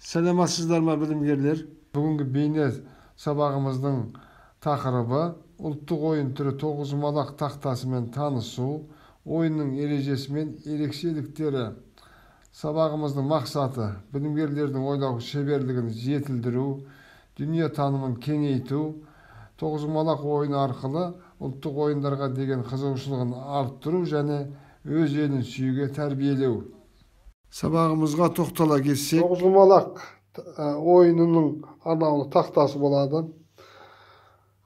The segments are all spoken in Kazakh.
Саламатсыздар ма білімгерлер? Бүгінгі бейне сабағымыздың тақырыбы ұлттық ойын түрі тоғызқұмалақ тақтасымен танысу, ойынның ережесі мен ерекшеліктері. Сабағымыздың мақсаты білімгерлердің ойлау шеберлігін жетілдіру, дүние танымын кеңейту, тоғызқұмалақ ойыны арқылы ұлттық ойындарға деген қызығушылығын арттыру және өз елін сүюге тәрбиелеу. Сабағымызға тоқтала кетсек, тоғызқұмалақ ойынының арнаулы тақтасы болады.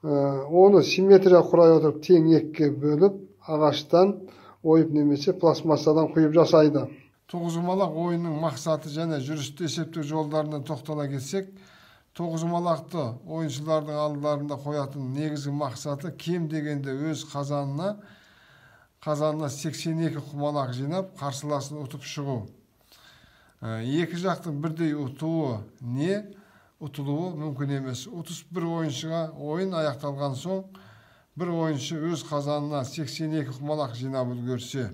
Оны симметрия құрай отырып тең екіге бөліп, ағаштан ойып немесе пластмассадан құйып жасайды. Тоғызқұмалақ ойынның мақсаты және жүрісті есептеу жолдарына тоқтала кетсек, тоғызқұмалақты ойыншылардың алдарында қоятын негізгі мақсаты кем дегенде өз қазанына 82 құмалақ жинап, қарсыласын ұтып шығу. Екі жақтың бірдей ұтуы не ұтылуы мүмкін емес. 31 ойыншыға ойын аяқталған соң, бір ойыншы өз қазанына 82 құмалақ жинап үлгерсе,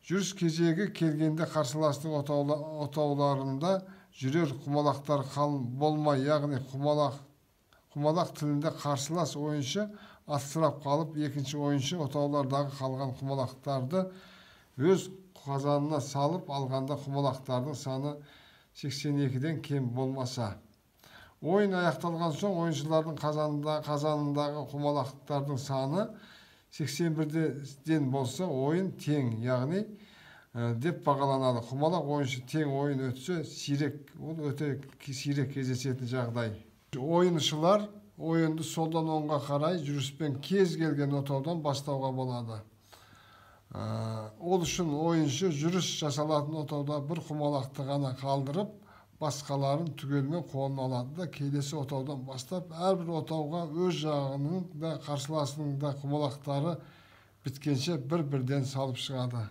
жүріс кезегі келгенде қарсыластың отауларында жүрер құмалақтар қалың болмай, яғни құмалақ тілінде қарсылас ойыншы асырап қалып, екінші ойыншы отаулардағы қалған құмалақтарды өз қазанына салып алғанда құмалақтардың саны 82-ден кем болмаса. Ойын аяқталған соң ойыншылардың қазанындағы құмалақтардың саны 81-ден болса, ойын тең, яғни деп бағаланады. Құмалақ ойыншы тең ойын өтсе, ол өте сирек кездесетін жағдай. Ойыншылар ойынды солдан оңға қарай жүріспен кез келген отаудан бастауға болады. Ол үшін ойыншы жүріс жасалатын отауда бір құмалақты ғана қалдырып, басқаларын түгелмен қолына алады да, келесі отаудан бастап, әрбір отауға өз жағының да қарсыласының да құмалақтары біткенше бір-бірден салып шығады.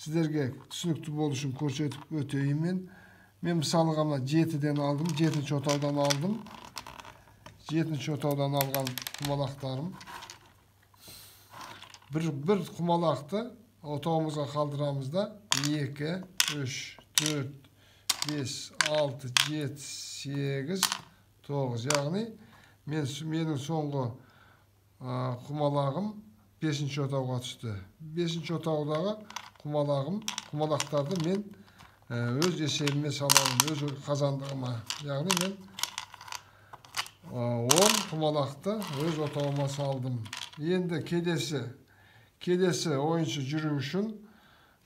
Сіздерге түсінікті болу үшін көрсетіп өтейін. Мен мысалға 7-ден алдым, 7-ші отаудан алдым. 7-ші отаудан алған құмалақтарым. Бір құмалақты отауымызға қалдырамыз да 2, 3, 4, 5, 6, 7, 8, 9. Яғни менің соңғы құмалағым 5-ші отауға түсті. 5-ші отаудағы құмалақтарды мен өз есебіме саламын, өз қазандығыма. Яғни мен 10 құмалақты өз отауыма салдым. Енді келесі ойыншы жүру үшін,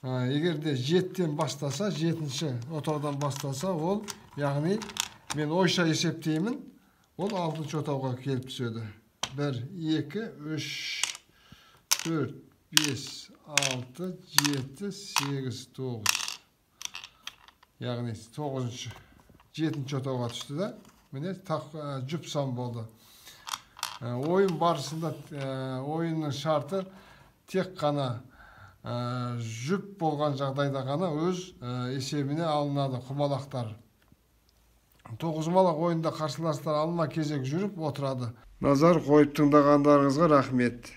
егерде 7-тен бастаса, 7-ші отаудан бастаса, ол, яғни мен ойша есептеймін, ол 6-ші отауға келіп түседі. 1, 2, 3, 4, 5, 6, 7, 8, 9. Яғни 9-ші, 7-ші отауға түсті да, міне жұп сан болды. Ойын барысында ойынның шарты тек қана жұп болған жағдайда ғана өз есебіне алынады құмалақтар. Тоғызқұмалақ ойында қарсыластар алма кезек жүріп отырады. Назар қойып тыңдағандарыңызға рахмет.